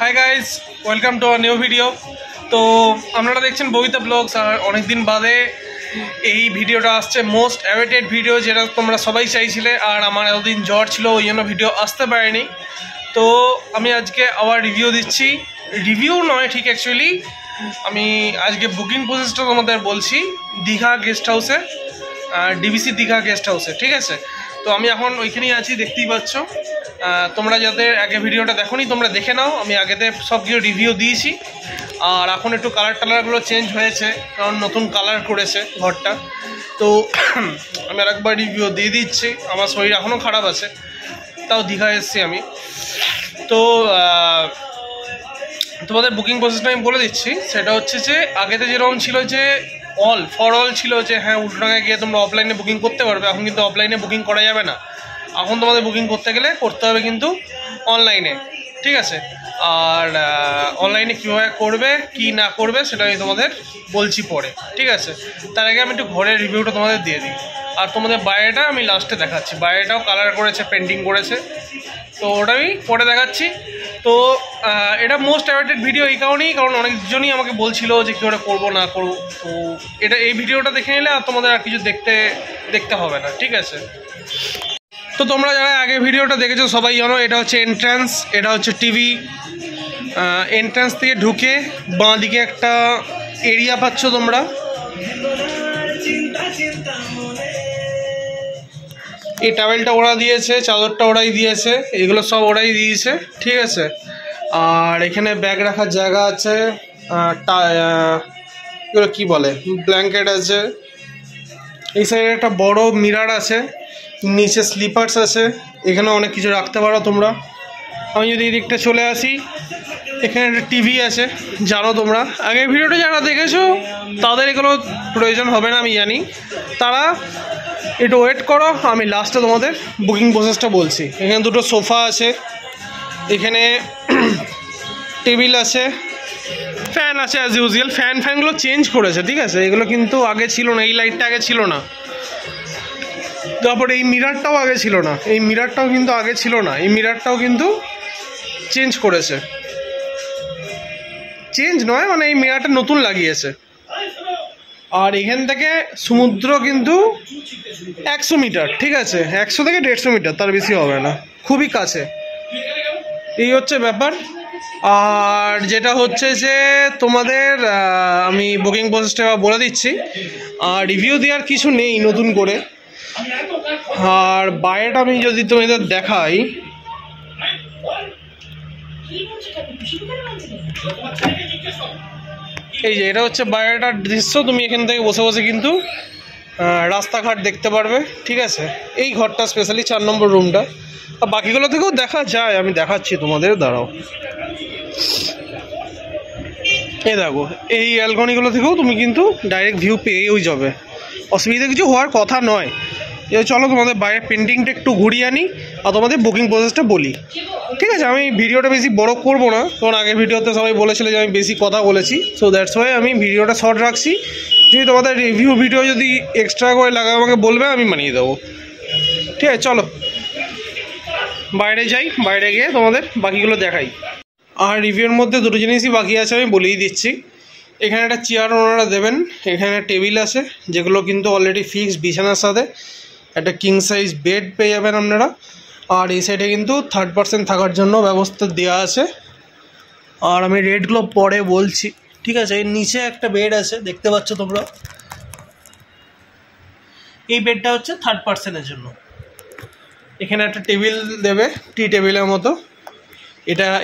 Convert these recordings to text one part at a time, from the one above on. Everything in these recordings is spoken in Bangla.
Hi guys, welcome to a new video. তো আপনারা দেখছেন ববিতা ব্লগস, আর অনেকদিন বাদে এই ভিডিওটা আসছে। মোস্ট অ্যাওয়েটেড ভিডিও, যেটা তোমরা সবাই চাইছিলে, আর আমার এতদিন জ্বর ছিল ওই জন্য ভিডিও আসতে পারেনি। তো আমি আজকে আবার রিভিউ দিচ্ছি। রিভিউ নয় ঠিক, অ্যাকচুয়ালি আমি আজকে বুকিং প্রসেসটা তোমাদের বলছি। দীঘা গেস্ট হাউসে, ডিবিসি দীঘা গেস্ট হাউসে, ঠিক আছে। তো আমি এখন ওইখানেই আছি, দেখতেই পাচ্ছ। তোমরা যাদের আগে ভিডিওটা দেখোনি তোমরা দেখে নাও, আমি আগেতে সব কিছু রিভিউ দিয়েছি। আর এখন একটু কালার টালারগুলো চেঞ্জ হয়েছে, কারণ নতুন কালার করেছে ঘরটা। তো আমি আর একবার রিভিউ দিয়ে দিচ্ছি। আমার শরীর এখনও খারাপ আছে, তাও দীঘা এসেছি আমি। তো তোমাদের বুকিং প্রসেসটা আমি বলে দিচ্ছি। সেটা হচ্ছে যে আগেতে যেরকম ছিল যে ফর অল ছিল, যে হ্যাঁ উল্টোডাঙায় গিয়ে তোমরা অফলাইনে বুকিং করতে পারবে। এখন কিন্তু অফলাইনে বুকিং করা যাবে না। এখন তোমাদের বুকিং করতে গেলে করতে হবে কিন্তু অনলাইনে, ঠিক আছে। আর অনলাইনে কীভাবে করবে কি না করবে সেটা আমি তোমাদের বলছি পরে, ঠিক আছে। তার আগে আমি একটু ঘরের রিভিউটা তোমাদের দিয়ে দিই। আর তোমাদের বাইরেটা আমি লাস্টে দেখাচ্ছি। বাইরেটাও কালার করেছে, পেন্টিং করেছে, তো ওটা আমি পরে দেখাচ্ছি। তো এটা মোস্ট অ্যাওয়েটেড ভিডিও এই কারণেই, কারণ অনেকজনই আমাকে বলছিল যে কী করে করবো না করবো। তো এই ভিডিওটা দেখে নিলে আর তোমাদের আর কিছু দেখতে হবে না, ঠিক আছে। তো তোমরা যারা আগে ভিডিওটা দেখেছো সবাই জানো, এটা হচ্ছে এন্ট্রান্স, এটা হচ্ছে টিভি। এন্ট্রান্স থেকে ঢুকে বাঁ দিকে একটা এরিয়া পাচ্ছ তোমরা। এই টাওয়েলটা ওরা দিয়েছে, চাদরটা ওরাই দিয়েছে, এগুলো সব ওরাই দিয়েছে, ঠিক আছে। আর এখানে ব্যাগ রাখার জায়গা আছে, এগুলো কী বলে, ব্ল্যাঙ্কেট আছে। এই সাইডে একটা বড় মিরর আছে, নিচে স্লিপার্স আছে, এখানে অনেক কিছু রাখতে পারো তোমরা। আমি যদি এই দিকটা চলে আসি, এখানে একটা টিভি আছে। জানো তোমরা আগের ভিডিওটা যারা দেখেছো তাদের এগুলো প্রয়োজন হবে না, আমি জানি। তারা একটু ওয়েট করো, আমি লাস্টে তোমাদের বুকিং প্রসেসটা বলছি। এখানে দুটো সোফা আছে, এখানে টেবিল আছে, ফ্যান আছে অ্যাজ ইউজুয়াল। ফ্যানগুলো চেঞ্জ করেছে, ঠিক আছে। এগুলো কিন্তু আগে ছিল না, এই লাইটটা আগে ছিল না। তারপরে এই মিররটাও আগে ছিল না, এই মিররটাও কিন্তু আগে ছিল না, এই মিররটাও কিন্তু চেঞ্জ করেছে। চেঞ্জ নয় মানে এই মিররটা নতুন লাগিয়েছে। আর এখান থেকে সমুদ্র কিন্তু 100 মিটার, ঠিক আছে। 100 থেকে 150 মিটার, তার বেশি হবে না, খুবই কাছে। এই হচ্ছে ব্যাপার। আর যেটা হচ্ছে যে তোমাদের আমি বুকিং প্রসেসটা বলে দিচ্ছি। আর রিভিউ দেওয়ার কিছু নেই নতুন করে। আর বাইরেটা আমি যদি তোমাদের দেখাই, এই যে এটা হচ্ছে বাইরেটার দৃশ্য। তুমি এখান থেকে বসে বসে কিন্তু রাস্তাঘাট দেখতে পারবে, ঠিক আছে। এই ঘরটা স্পেশালি 4 নম্বর রুমটা। আর বাকিগুলো থেকেও দেখা যায়, আমি দেখাচ্ছি তোমাদের, দাঁড়াও। এই দেখো, এই অ্যালকনিগুলো থেকেও তুমি কিন্তু ডাইরেক্ট ভিউ পেয়েই যাবে, অসুবিধা কিছু হওয়ার কথা নয়। চলো তোমাদের বাইরে পেন্টিংটা একটু ঘুরিয়ে আনি আর তোমাদের বুকিং প্রসেসটা বলি, ঠিক আছে। আমি ভিডিওটা বেশি বড় করব না, কারণ আগের ভিডিওতে সবাই বলেছিল যে আমি বেশি কথা বলেছি। সো দ্যাটস ওয়াই আমি ভিডিওটা শর্ট রাখছি। যদি তোমাদের রিভিউ ভিডিও যদি এক্সট্রা করে লাগে আমাকে বলবে, আমি বানিয়ে দেবো, ঠিক আছে। চলো বাইরে যাই, বাইরে গিয়ে তোমাদের বাকিগুলো দেখাই। আর রিভিউর মধ্যে দুটো জিনিসই বাকি আছে, আমি বলেই দিচ্ছি। এখানে একটা চেয়ার ওনারা দেবেন, এখানে টেবিল আছে যেগুলো কিন্তু অলরেডি ফিক্সড, বিছানার সাথে একটা কিং সাইজ বেড পেয়ে যাবেন আপনারা। আর এই সাইডে কিন্তু 3rd পার্সন থাকার জন্য ব্যবস্থা দেওয়া আছে। আর আমি রেটগুলো পরে বলছি, ঠিক আছে। এর নিচে একটা বেড আছে, দেখতে পাচ্ছ তোমরা। এই বেডটা হচ্ছে 3rd পার্সনের জন্য। এখানে একটা টেবিল দেবে, টি টেবিলের মতো।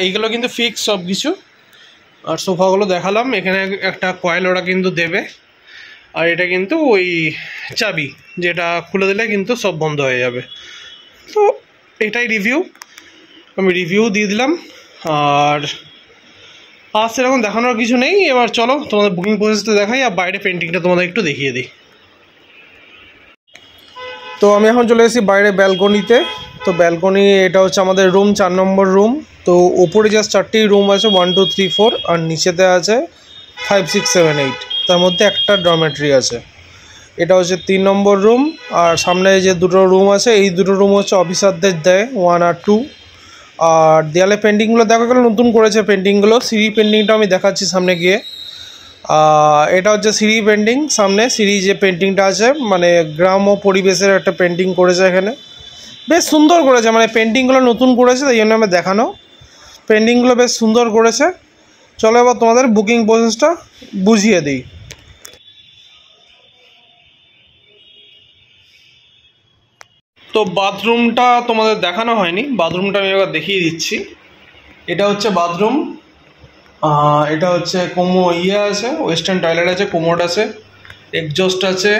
এইগুলো কিন্তু ফিক্স সব কিছু। আর সোফাগুলো দেখালাম, এখানে একটা কয়েল ওরা কিন্তু দেবে। আর এটা কিন্তু ওই চাবি, যেটা খুলে দিলে কিন্তু সব বন্ধ হয়ে যাবে। তো এটাই রিভিউ, আমি রিভিউ দিয়ে দিলাম। আর সেরকম দেখানোর কিছু নেই। এবার চলো তোমাদের বুকিং প্রসেসটা দেখাই, আর বাইরে পেন্টিংটা তোমাদের একটু দেখিয়ে দিই। তো আমি এখন চলে এসেছি বাইরে ব্যালকনিতে। তো ব্যালকনি, এটা হচ্ছে আমাদের রুম, 4 নম্বর রুম। তো ওপরে জাস্ট 4টি রুম আছে, 1 2 3 4, আর নিচেতে আছে 5 6 7 8। তার মধ্যে একটা ডরমেটরি আছে। এটা হচ্ছে 3 নম্বর রুম। আর সামনে যে দুটো রুম আছে, এই দুটো রুম হচ্ছে অফিসারদের দেয়, 1 আর 2। আর দেয়ালে পেন্টিংগুলো দেখা গেলো নতুন করেছে পেন্টিংগুলো। সিঁড়ি পেন্টিংটা আমি দেখাচ্ছি সামনে গিয়ে। এটা হচ্ছে সিঁড়ি পেন্টিং, সামনে সিঁড়ি যে পেন্টিংটা আছে মানে গ্রাম ও পরিবেশের একটা পেন্টিং করেছে এখানে, বেশ সুন্দর করেছে, মানে পেন্টিংগুলো নতুন করেছে তাই জন্য আমি দেখানো। পেন্টিংগুলো বেশ সুন্দর করেছে। চলো এবার তোমাদের বুকিং প্রসেসটা বুঝিয়ে দিই। তো বাথরুমটা তোমাদের দেখানো হয়নি, বাথরুমটা আমি এবার দেখিয়ে দিচ্ছি। এটা হচ্ছে বাথরুম, এটা হচ্ছে আছে, ওয়েস্টার্ন টয়লেট আছে, কোমোড আছে, এক্সজস্ট আছে,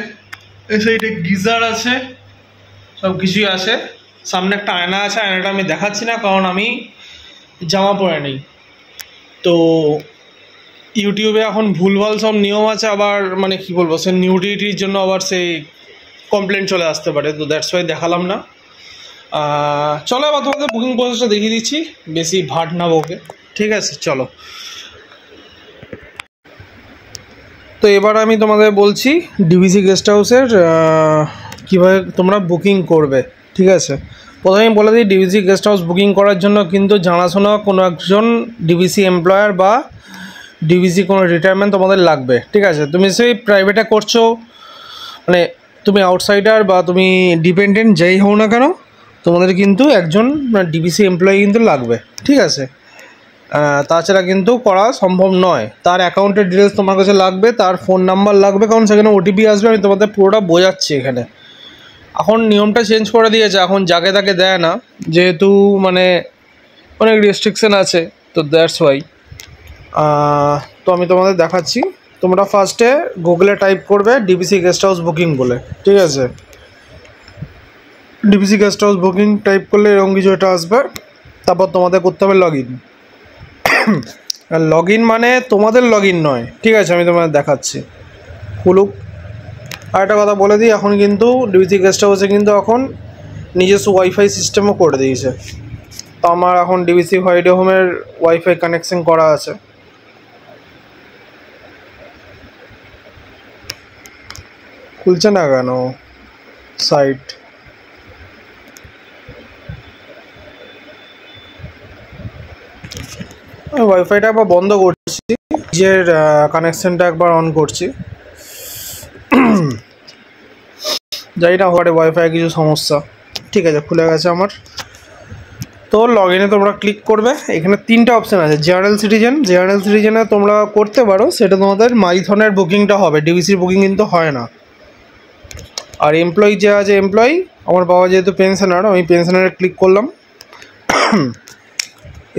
এই সাইডে গিজার আছে, সব কিছুই আছে। সামনে একটা আয়না আছে, আয়নাটা আমি দেখাচ্ছি না কারণ আমি জামা পরে নেই। তো ইউটিউবে এখন ভুলভাল সব নিয়ম আছে, আবার মানে কি বলবো, সে নিউডিটির জন্য আবার সেই কমপ্লেন চলে আসতে পারে, তো দ্যাটস ওয়াই দেখালাম না। চলো আবার তোমাদের বুকিং প্রসেসটা দেখিয়ে দিচ্ছি, বেশি ভাট না বকে, ঠিক আছে? চলো। তো এবার আমি তোমাদের বলছি ডিভিসি গেস্ট হাউসের কীভাবে তোমরা বুকিং করবে, ঠিক আছে? প্রথমে বলে দিই, ডিভিসি গেস্ট হাউস বুকিং করার জন্য কিন্তু জানাশোনা কোনো একজন ডিভিসি এমপ্লয়ার বা ডিভিসি কোনো রিটায়ারমেন্ট তোমাদের লাগবে, ঠিক আছে? তুমি সেই প্রাইভেটে করছো, মানে তুমি আউটসাইডার বা তুমি ডিপেন্ডেন্ট যেই হও না কেন, তোমাদের কিন্তু একজন ডিভিসি এমপ্লয়ি কিন্তু লাগবে, ঠিক আছে? তাছাড়া কিন্তু করা সম্ভব নয়। তার অ্যাকাউন্টের ডিটেলস তোমার কাছে লাগবে, তার ফোন নাম্বার লাগবে, কারণ সেখানে ওটিপি আসবে। আমি তোমাদের পুরোটা বোঝাচ্ছি এখানে। এখন নিয়মটা চেঞ্জ করে দিয়েছে, এখন যাকে তাকে দেয় না, যেহেতু মানে অনেক রেস্ট্রিকশান আছে, তো দ্যাটস ওয়াই। তো আমি তোমাদের দেখাচ্ছি। তোমরা ফার্স্টে গুগলে টাইপ করবে ডিভিসি গেস্ট হাউস বুকিং বলে, ঠিক আছে? DVC guest house booking type করলে এরকম কিছু একটা আসবে। তারপর তোমাদের করতে হবে লগ ইন। লগ ইন মানে তোমাদের লগ ইন নয়, ঠিক আছে? আমি তোমাদের দেখাচ্ছি। খুলুক। আর একটা কথা বলে দিই, এখন কিন্তু ডিভিসি গেস্ট হাউসে কিন্তু এখন নিজস্ব ওয়াইফাই সিস্টেমও করে দিয়েছে। তো আমার এখন ডিভিসি হলিডে হোমের ওয়াইফাই কানেকশন করা আছে। খুলছে না কেন সাইট? ওয়াইফাইটা একবার বন্ধ করছি, নিজের কানেকশনটা একবার অন করছি। জানি না ওখানে ওয়াইফাই কিছু সমস্যা। ঠিক আছে, খুলে গেছে আমার। তো লগ ইনে তোমরা ক্লিক করবে। এখানে তিনটা অপশান আছে। জেনারেল সিটিজেনে তোমরা করতে পারো, সেটা তোমাদের মাইথনের বুকিংটা হবে, ডিভিসির বুকিং কিন্তু হয় না। আর এমপ্লয়ি যে আছে, এমপ্লয়ি, আমার বাবা যেহেতু পেনশনার, আমি পেনশনারে ক্লিক করলাম।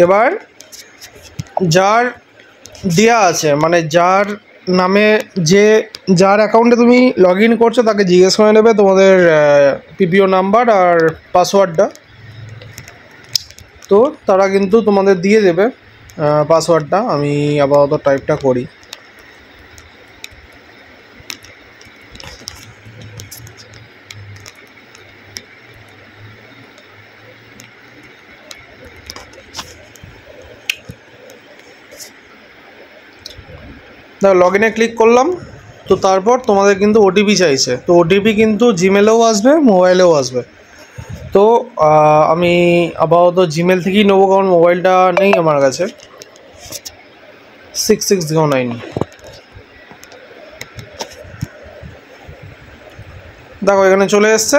এবার যার দেয়া আছে, মানে যার নামে যার অ্যাকাউন্টে তুমি লগ ইন করছো তাকে জিজ্ঞেস করে নেবে তোমাদের পিপিও নাম্বার আর পাসওয়ার্ডটা। তো তারা কিন্তু তোমাদের দিয়ে দেবে পাসওয়ার্ডটা। আমি আপাতত টাইপটা করি। লগ ইনে ক্লিক করলাম। তো তারপর তোমাদের কিন্তু ওটিপি চাইছে। তো ওটিপি কিন্তু জিমেলেও আসবে, মোবাইলেও আসবে। তো আমি আপাতত জিমেল থেকেই নেবো, কারণ মোবাইলটা নেই আমার কাছে। 6609। দেখো এখানে চলে এসছে।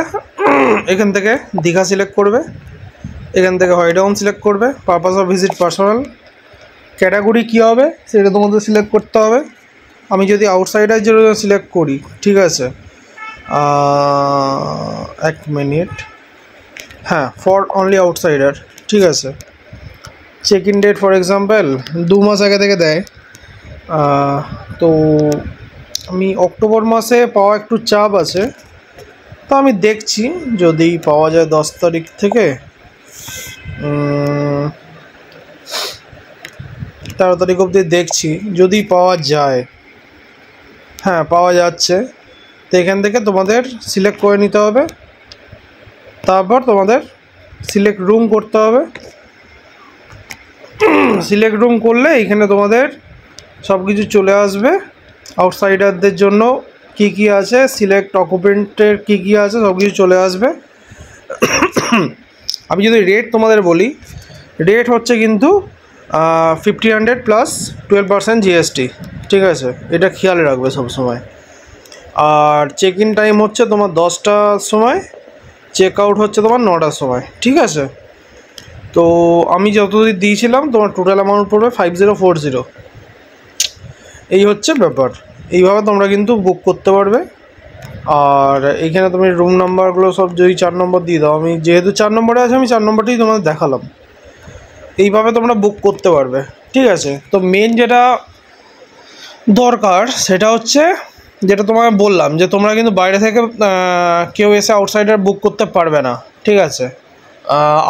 এখান থেকে দীঘা সিলেক্ট করবে, এখান থেকে হলিডে হোম সিলেক্ট করবে, purpose of visit personal, category কী হবে সেটা তোমাদের সিলেক্ট করতে হবে। আমি যদি আউটসাইডার জন্য সিলেক্ট করি, ঠিক আছে, 1 মিনিট, হ্যাঁ, ফর অনলি আউটসাইডার, ঠিক আছে। Check in date for example 2 মাস আগে থেকে দেয়। তো আমি অক্টোবর মাসে পাওয়া একটু চাপ আছে, তো আমি দেখছি যদি পাওয়া যায় 10 তারিখ থেকে 13 তারিখ অবধি দেখছি, যদি পাওয়া যায়। হ্যাঁ, পাওয়া যাচ্ছে। তো এখান থেকে তোমাদের সিলেক্ট করে নিতে হবে। তারপর তোমাদের সিলেক্ট রুম করতে হবে। সিলেক্ট রুম করলে এখানে তোমাদের সব কিছু চলে আসবে। আউটসাইডারদের জন্য কি কি আছে, সিলেক্ট অকুপেন্টের কি কি আছে, সব কিছু চলে আসবে। আমি যদি রেট তোমাদের বলি, রেট হচ্ছে কিন্তু 1500 প্লাস 12% GST, ঠিক আছে, এটা খেয়াল রাখবে সবসময়। আর চেক ইন টাইম হচ্ছে তোমার 10টার সময়, চেক আউট হচ্ছে তোমার 9টার সময়, ঠিক আছে। তো আমি যতদিন দিয়েছিলাম তোমার টোটাল অ্যামাউন্ট পড়বে 5040। এই হচ্ছে ব্যাপার, এইভাবে তোমরা কিন্তু বুক করতে পারবে। আর এইখানে তুমি রুম নাম্বারগুলো সব যদি 4 নম্বর দিয়ে দাও, আমি যেহেতু 4 নম্বরে আছে আমি 4 নম্বরটাই তোমাদের দেখালাম। এইভাবে তোমরা বুক করতে পারবে, ঠিক আছে। তো মেন যেটা দরকার সেটা হচ্ছে যেটা তোমাকে বললাম যে তোমরা কিন্তু বাইরে থেকে কেউ এসে আউটসাইডার বুক করতে পারবে না, ঠিক আছে।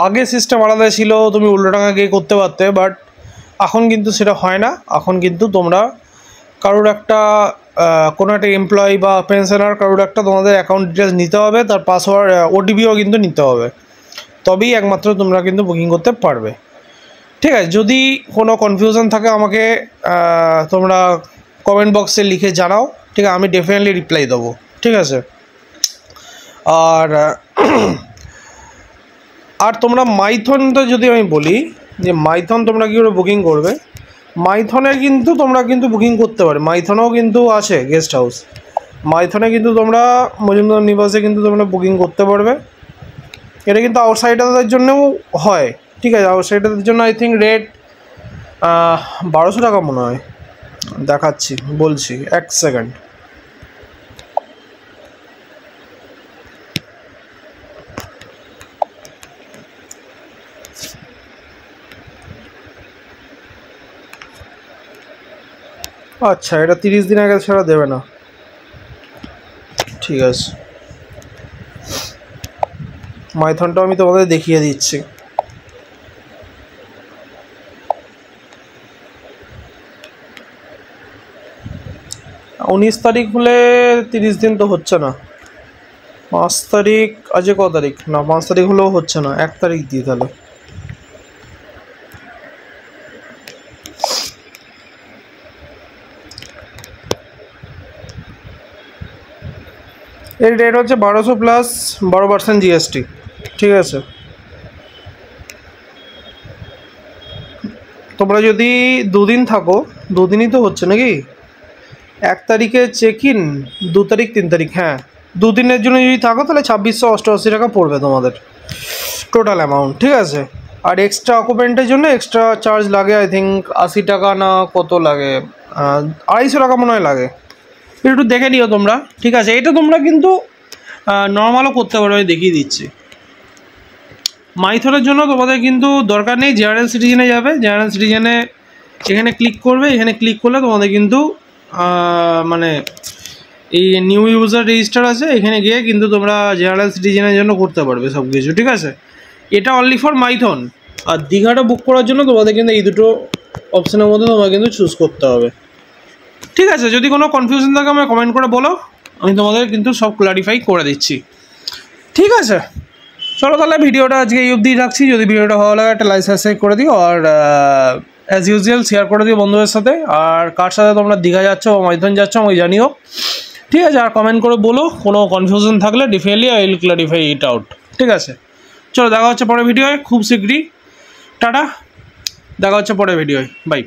আগে সিস্টেম আলাদা ছিল, তুমি উল্টোডাঙা গিয়ে করতে পারতে, বাট এখন কিন্তু সেটা হয় না। এখন কিন্তু তোমরা কারোর একটা কোনো একটা এমপ্লয়ি বা পেনশনার কারোর একটা তোমাদের অ্যাকাউন্ট ডিটেলস নিতে হবে, তার পাসওয়ার্ড ওটিপিও কিন্তু নিতে হবে, তবেই একমাত্র তোমরা কিন্তু বুকিং করতে পারবে, ঠিক আছে। যদি কোনো কনফিউশন থাকে আমাকে তোমরা কমেন্ট বক্সে লিখে জানাও, ঠিক আছে, আমি ডেফিনেটলি রিপ্লাই দেবো, ঠিক আছে। আর তোমরা মাইথনটা যদি আমি বলি যে মাইথন তোমরা কী করে বুকিং করবে, মাইথনের কিন্তু তোমরা কিন্তু বুকিং করতে পারো, মাইথনেও কিন্তু আছে গেস্ট হাউস, মাইথনে কিন্তু তোমরা মজুমদার নিবাসে কিন্তু তোমরা বুকিং করতে পারবে। এটা কিন্তু আউটসাইডারদের জন্যও হয়, ঠিক আছে। আউটসাইডারদের জন্য আই থিঙ্ক রেট 1200 টাকা মনে হয়, দেখাচ্ছি বলছি, 1 সেকেন্ড। আচ্ছা, এটা 30 দিন আগে ছাড়া দেবে না, ঠিক আছে। মাইথনটা আমি তোমাদের দেখিয়ে দিচ্ছি। উনিশ তারিখ হলে 30 দিন তো হচ্ছে না, 5 তারিখ, আজকে ক তারিখ, না 5 তারিখ হলেও হচ্ছে না, 1 তারিখ দিই তাহলে। এর রেট হচ্ছে 1200 প্লাস 12% GST, ঠিক আছে। তোমরা যদি 2 দিন থাকো, 2 দিনই তো হচ্ছে নাকি, 1 তারিখে চেক ইন, 2 তারিখ 3 তারিখ, হ্যাঁ 2 দিনের জন্য যদি থাকো তাহলে 2688 টাকা পড়বে তোমাদের টোটাল অ্যামাউন্ট, ঠিক আছে। আর এক্সট্রা অকুপেন্টের জন্য এক্সট্রা চার্জ লাগে, আই থিঙ্ক 80 টাকা না কত লাগে, 250 টাকা মনে হয় লাগে, একটু দেখে নিও তোমরা, ঠিক আছে। এটা তোমরা কিন্তু নর্মালও করতে পারো, আমি দেখিয়ে দিচ্ছি। মাইথনের জন্য তোমাদের কিন্তু দরকার নেই, জেনারেল সিটিজেনে যাবে, জেনারেল সিটিজেনে এখানে ক্লিক করবে, এখানে ক্লিক করলে তোমাদের কিন্তু মানে এই নিউ ইউজার রেজিস্টার আছে, এখানে গিয়ে কিন্তু তোমরা জেনারেল সিটিজেনের জন্য করতে পারবে সব কিছু, ঠিক আছে। এটা অনলি ফর মাইথন। আর দীঘাটা বুক করার জন্য তোমাদের কিন্তু এই দুটো অপশানের মধ্যে তোমাকে কিন্তু চুজ করতে হবে, ঠিক আছে। যদি কোনো কনফিউশন থাকে আমাকে কমেন্ট করে বলো, আমি তোমাদের কিন্তু সব ক্লারিফাই করে দিচ্ছি, ঠিক আছে। চলো তাহলে ভিডিওটা আজকে এই অবধি রাখছি। যদি ভিডিওটা ভালো লাগে একটা লাইক সাবস্ক্রাইব করে দিও, আর অ্যাজ ইউজুয়াল শেয়ার করে দিও বন্ধুদের সাথে। আর কার সাথে তোমরা দীঘা যাচ্ছ বা মাইথন যাচ্ছ আমাকে জানিও, ঠিক আছে। আর কমেন্ট করে বলো, কোনো কনফিউশন থাকলে definitely I will clarify it out, ঠিক আছে। চলো দেখা হচ্ছে পরের ভিডিওয় খুব শীঘ্রই, টাটা, দেখা হচ্ছে পরের ভিডিওয়, বাই।